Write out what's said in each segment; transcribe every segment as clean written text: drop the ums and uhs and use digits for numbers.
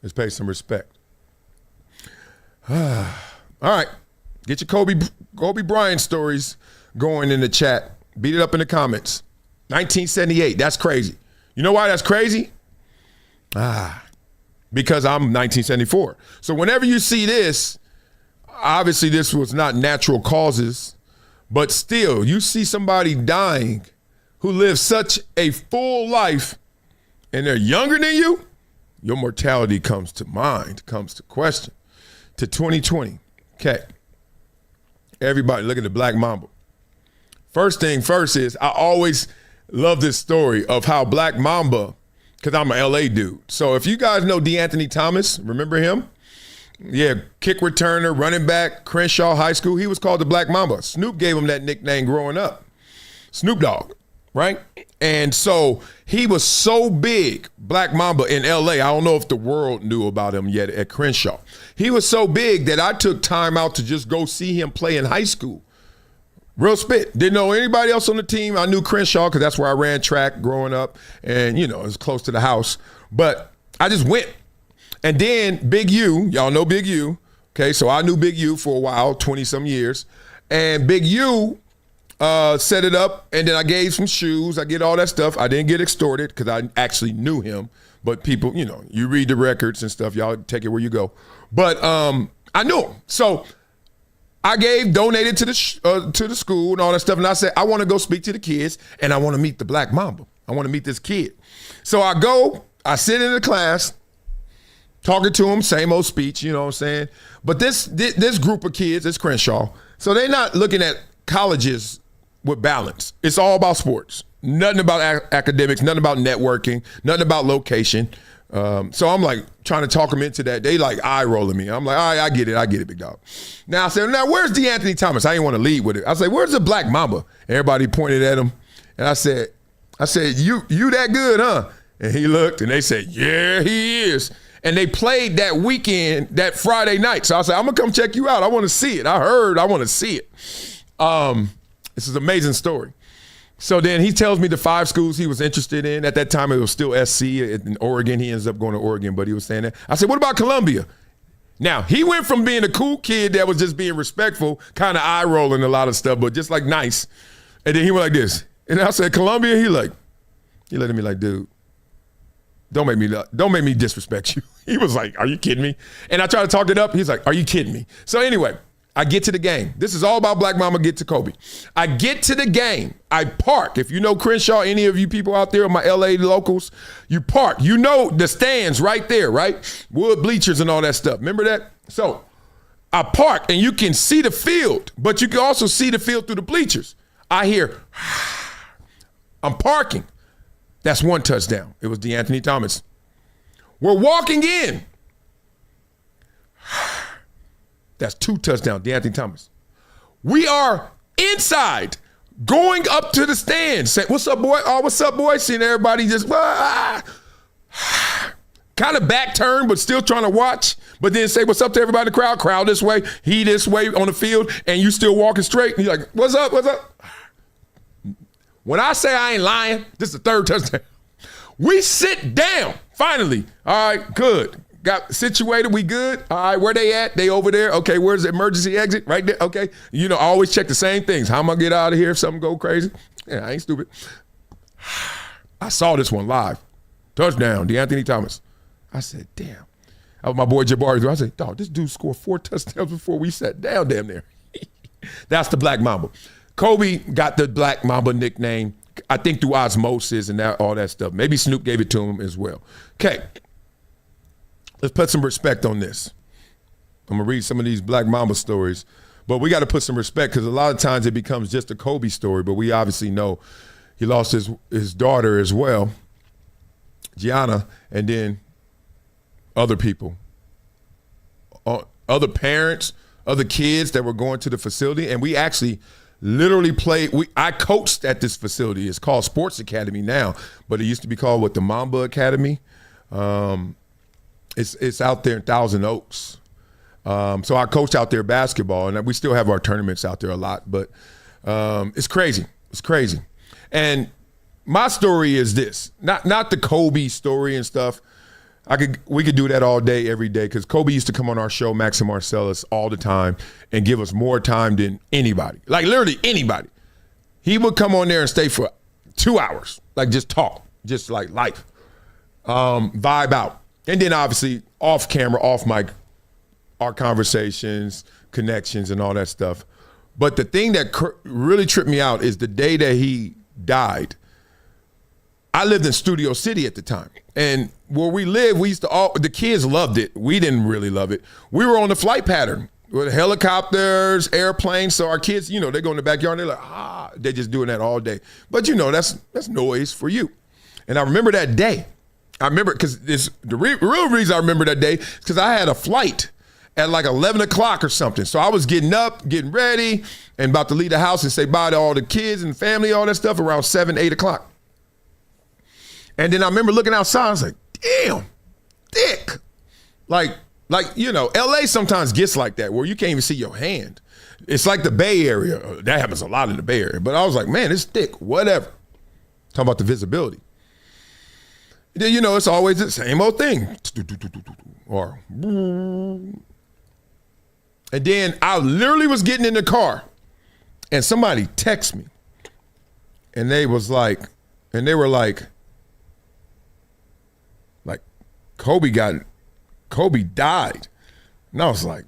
Let's pay some respect. All right. Get your Kobe Bryant stories going in the chat. Beat it up in the comments. 1978. That's crazy. You know why that's crazy? Because I'm 1974. So whenever you see this, obviously this was not natural causes, but still, you see somebody dying who lived such a full life and they're younger than you, your mortality comes to mind, comes to question. To 2020. Okay. Everybody, look at the Black Mamba. First thing first is I always love this story of how Black Mamba, because I'm an LA dude. So if you guys know DeAnthony Thomas, remember him? Yeah, kick returner, running back, Crenshaw High School. He was called the Black Mamba. Snoop gave him that nickname growing up. Snoop Dogg, right? And so he was so big, Black Mamba in LA. I don't know if the world knew about him yet at Crenshaw. He was so big that I took time out to just go see him play in high school. Real spit. Didn't know anybody else on the team. I knew Crenshaw because that's where I ran track growing up. And, you know, it was close to the house. But I just went. And then Big U, y'all know Big U. Okay, so I knew Big U for a while, 20-some years. And Big U set it up, and then I gave some shoes. I get all that stuff. I didn't get extorted because I actually knew him. But people, you know, you read the records and stuff. Y'all take it where you go. But I knew him. So I donated to the school and all that stuff. And I said, I want to go speak to the kids, and I want to meet the Black Mamba. I want to meet this kid. So I sit in the class, talking to him, same old speech, you know what I'm saying? But this group of kids, it's Crenshaw, so they're not looking at colleges with balance. It's all about sports. Nothing about academics, nothing about networking, nothing about location. So I'm like trying to talk them into that. They like eye rolling me. I'm like, all right, I get it, big dog. Now I said, now where's DeAnthony Thomas? I didn't want to lead with it. I said, where's the Black Mamba? Everybody pointed at him. And I said, you that good, huh? And he looked and they said, yeah, he is. And they played that weekend, that Friday night. So I said, I'm gonna come check you out. I want to see it. I want to see it. This is an amazing story. So then he tells me the 5 schools he was interested in. At that time, it was still SC in Oregon. He ends up going to Oregon, but he was saying that. I said, what about Columbia? Now, he went from being a cool kid that was just being respectful, kind of eye-rolling a lot of stuff, but just like nice. And then he went like this. And I said, Columbia? He looked at me like, dude, don't make me disrespect you. He was like, are you kidding me? And I tried to talk it up. He's like, are you kidding me? So anyway, I get to the game. This is all about Black Mamba get to Kobe. I get to the game. I park. If you know Crenshaw, any of you people out there, my LA locals, you park. You know the stands right there, right? Wood bleachers and all that stuff. Remember that? So I park and you can see the field, but you can also see the field through the bleachers. I hear, I'm parking. That's 1 touchdown. It was DeAnthony Thomas. We're walking in. That's 2 touchdowns, DeAnthony Thomas. We are inside, going up to the stands, saying, what's up, boy? Oh, what's up, boy? Seeing everybody just kind of back turn, but still trying to watch, but then say, what's up to everybody in the crowd? Crowd this way, he this way on the field, and you still walking straight. And you're like, what's up, what's up? When I say I ain't lying, this is the 3rd touchdown. We sit down, finally. All right, good. Got situated, we good? All right, where they at? They over there. Okay, where's the emergency exit? Right there, okay. You know, I always check the same things. How am I gonna get out of here if something go crazy? Yeah, I ain't stupid. I saw this one live. Touchdown, DeAnthony Thomas. I said, damn. That was my boy Jabari. I said, dog, this dude scored 4 touchdowns before we sat down damn near. That's the Black Mamba. Kobe got the Black Mamba nickname, I think through osmosis and all that stuff. Maybe Snoop gave it to him as well. Okay, let's put some respect on this. I'm gonna read some of these Black Mamba stories, but we gotta put some respect because a lot of times it becomes just a Kobe story, but we obviously know he lost his daughter as well, Gianna, and then other people, other parents, other kids that were going to the facility, and we actually literally played. I coached at this facility. It's called Sports Academy now, but it used to be called the Mamba Academy. It's out there in Thousand Oaks. So I coached out there basketball, and we still have our tournaments out there a lot. But it's crazy. It's crazy. And my story is this: not the Kobe story and stuff. We could do that all day, every day, because Kobe used to come on our show, Max and Marcellus, all the time and give us more time than anybody. Like literally anybody. He would come on there and stay for 2 hours, like just talk, just like life, vibe out. And then obviously off camera, off mic, our conversations, connections, and all that stuff. But the thing that really tripped me out is the day that he died. I lived in Studio City at the time. And where we lived, the kids loved it. We didn't really love it. We were on the flight pattern with helicopters, airplanes. So our kids, they go in the backyard and they're like, they're just doing that all day. But that's noise for you. And I remember that day. I remember because the real reason I remember that day is because I had a flight at like 11 o'clock or something. So I was getting up, getting ready, and about to leave the house and say bye to all the kids and family, all that stuff around 7, 8 o'clock. And then I remember looking outside, I was like, damn, thick. Like, LA sometimes gets like that where you can't even see your hand. It's like the Bay Area. That happens a lot in the Bay Area. But I was like, man, it's thick, whatever. Talking about the visibility. Then, it's always the same old thing. Or, and then I literally was getting in the car and somebody texted me. And they were like, Kobe died. And I was like,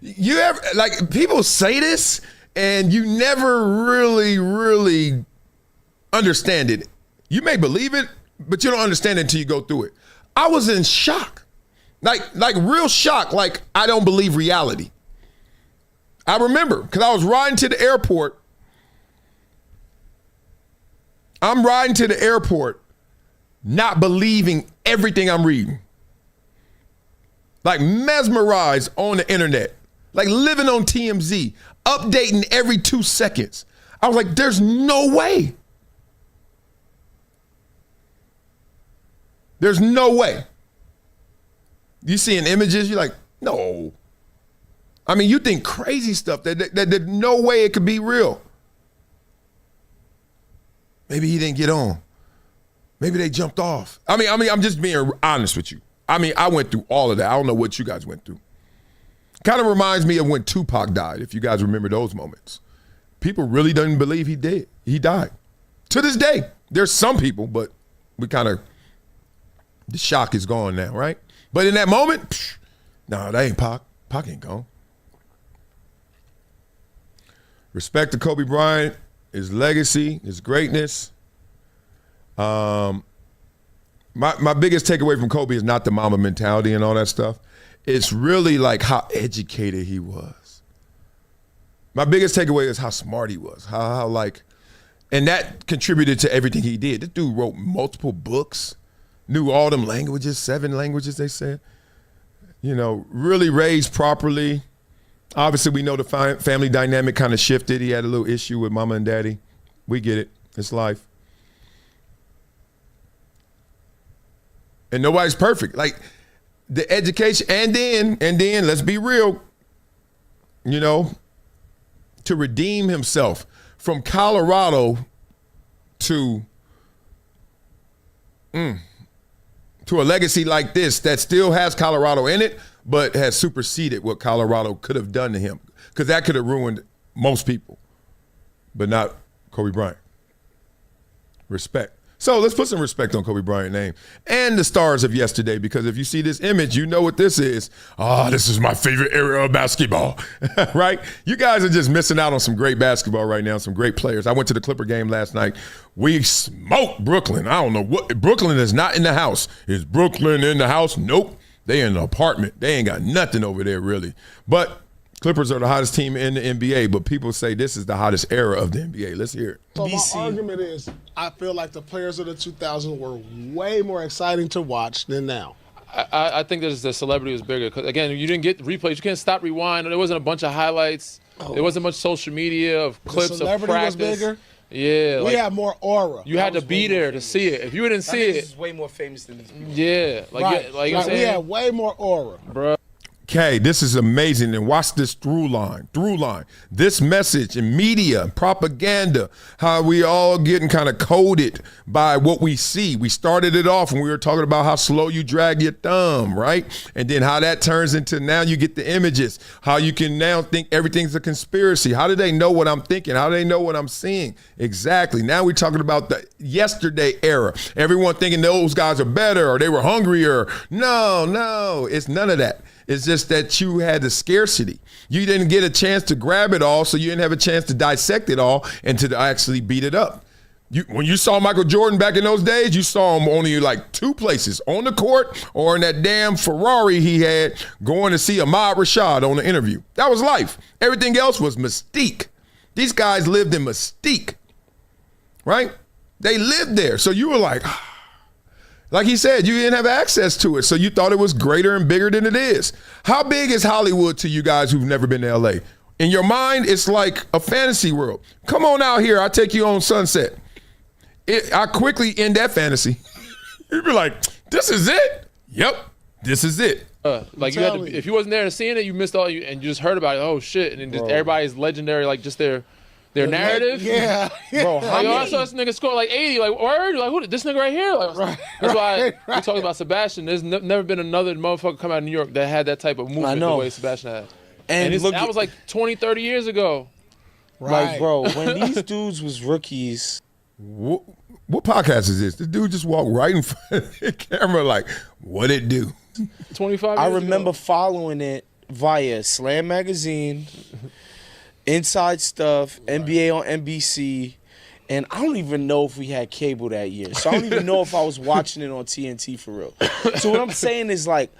you ever, like, people say this and you never really understand it. You may believe it, but you don't understand it until you go through it. I was in shock, like real shock. Like, I don't believe reality. I remember because I was riding to the airport. I'm riding to the airport, not believing everything I'm reading. Like mesmerized on the internet, like living on TMZ, updating every 2 seconds. I was like, there's no way. There's no way. You seeing images, you're like, no. I mean, you think crazy stuff that there's no way it could be real. Maybe he didn't get on. Maybe they jumped off. I mean, I'm just being honest with you. I mean, I went through all of that. I don't know what you guys went through. Kind of reminds me of when Tupac died, if you guys remember those moments. People really didn't believe he did. He died. To this day, there's some people, but the shock is gone now, right? But in that moment, that ain't Pac. Pac ain't gone. Respect to Kobe Bryant, his legacy, his greatness. My biggest takeaway from Kobe is not the Mamba mentality and all that stuff. It's really like how educated he was. My biggest takeaway is how smart he was. And that contributed to everything he did. This dude wrote multiple books, knew all them languages, 7 languages they said. Really raised properly. Obviously, we know the family dynamic kind of shifted. He had a little issue with mama and daddy. We get it. It's life. And nobody's perfect. Like the education, and then let's be real, to redeem himself from Colorado to a legacy like this that still has Colorado in it, but has superseded what Colorado could have done to him. Because that could have ruined most people, but not Kobe Bryant. Respect. So let's put some respect on Kobe Bryant's name and the stars of yesterday, because if you see this image, you know what this is. This is my favorite era of basketball, right? You guys are just missing out on some great basketball right now, some great players. I went to the Clipper game last night. We smoked Brooklyn. I don't know what. Brooklyn is not in the house. Is Brooklyn in the house? Nope. They in an apartment. They ain't got nothing over there really. But Clippers are the hottest team in the NBA, but people say this is the hottest era of the NBA. Let's hear it. So my argument is, I feel like the players of the 2000s were way more exciting to watch than now. I think the celebrity was bigger. Because, again, you didn't get replays. You can't stop rewind. There wasn't a bunch of highlights. There wasn't much social media of clips of practice. The celebrity was bigger? Yeah. We had more aura. You had to be there to see it. If you didn't see it. Is way more famous than these people. Yeah. We had way more aura. Bro. Okay, this is amazing. And watch this through line. This message in media, propaganda, how we all getting kind of coded by what we see. We started it off when we were talking about how slow you drag your thumb, right? And then how that turns into now you get the images, how you can now think everything's a conspiracy. How do they know what I'm thinking? How do they know what I'm seeing? Exactly. Now we're talking about the yesterday era. Everyone thinking those guys are better or they were hungrier. No, it's none of that. It's just that you had the scarcity. You didn't get a chance to grab it all, so you didn't have a chance to dissect it all and to actually beat it up. When you saw Michael Jordan back in those days, you saw him only like two places, on the court or in that damn Ferrari he had going to see Ahmad Rashad on the interview. That was life. Everything else was mystique. These guys lived in mystique, right? They lived there. So you were like he said, you didn't have access to it, so you thought it was greater and bigger than it is. How big is Hollywood to you guys who've never been to LA? In your mind, it's like a fantasy world. Come on out here, I'll take you on Sunset. I quickly end that fantasy. You'd be like, this is it? Yep, this is it. Like you had to, if you wasn't there and seeing it, you missed all you and you just heard about it. Oh shit! And then just everybody's legendary, like just their narrative. Yeah. Bro, like, I saw this nigga score like 80. Like, word? Like, who? This nigga right here? Like, that's why we talking about Sebastian. There's never been another motherfucker come out of New York that had that type of movement the way Sebastian had. And look, that was like 20, 30 years ago. Right. Like, bro, when these dudes was rookies. What podcast is this? The dude just walked right in front of the camera like, what it do? 25 years I remember ago. following it via Slam Magazine, Inside Stuff, NBA on NBC, and I don't even know if we had cable that year. So I don't even know if I was watching it on TNT for real. So what I'm saying is, like,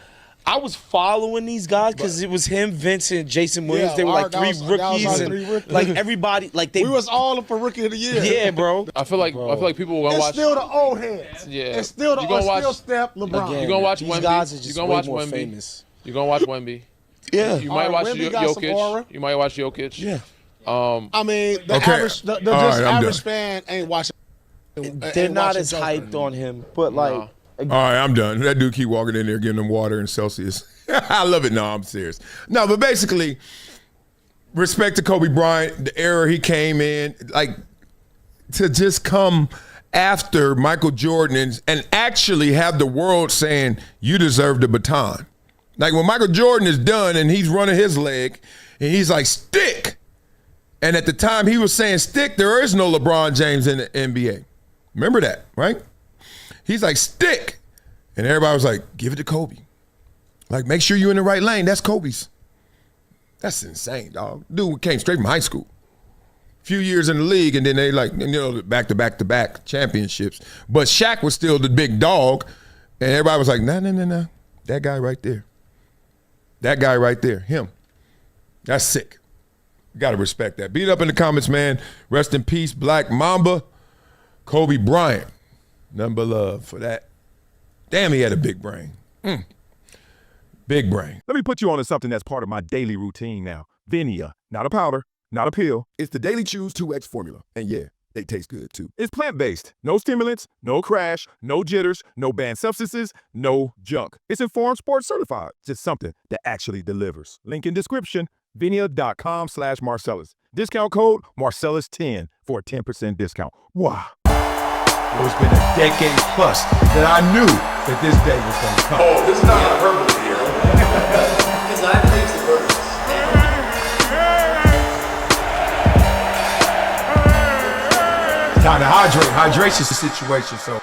I was following these guys because it was him, Vincent, Jason Williams. They were like three rookies. Like everybody, like they. We was all up for Rookie of the Year. Yeah, bro. I feel like people were gonna watch. It's still the old heads. Yeah. It's still the still Steph, LeBron. Again, you gonna watch these Wemby. guys are just you gonna watch more Wemby. famous. You gonna watch Wemby. Yeah. You might watch Wemby got some aura. Jokic. You might watch Jokic. Yeah. I mean, the Okay. average, the right, average fan ain't watching. They're not as hyped on him, but like. No. All right, I'm done. That dude keep walking in there giving them water in Celsius. I love it. No, I'm serious. No, but basically, respect to Kobe Bryant, the era he came in, like to just come after Michael Jordan and actually have the world saying, you deserve the baton. Like when Michael Jordan is done and he's running his leg and he's like, stick. And at the time he was saying stick, there is no LeBron James in the NBA. Remember that, right? He's like, stick. And everybody was like, give it to Kobe. Like, make sure you're in the right lane. That's Kobe's. That's insane, dog. Dude came straight from high school. Few years in the league, and then they like, back-to-back championships. But Shaq was still the big dog. And everybody was like, no. That guy right there. That guy right there. Him. That's sick. Got to respect that. Beat up in the comments, man. Rest in peace, Black Mamba. Kobe Bryant. Nothing but love for that. Damn, he had a big brain. Big brain. Let me put you on to something that's part of my daily routine now. VINIA, not a powder, not a pill. It's the Daily Chews 2X formula. And yeah, they taste good too. It's plant-based. No stimulants, no crash, no jitters, no banned substances, no junk. It's Informed Sports certified. Just something that actually delivers. Link in description, vinia.com/Marcellus. Discount code Marcellus10 for a 10% discount. Wow. It's been a decade plus that I knew that this day was going to come. Oh, this is not hyperbole here. Because I believe the purpose. Time to hydrate. Hydration's the situation, so.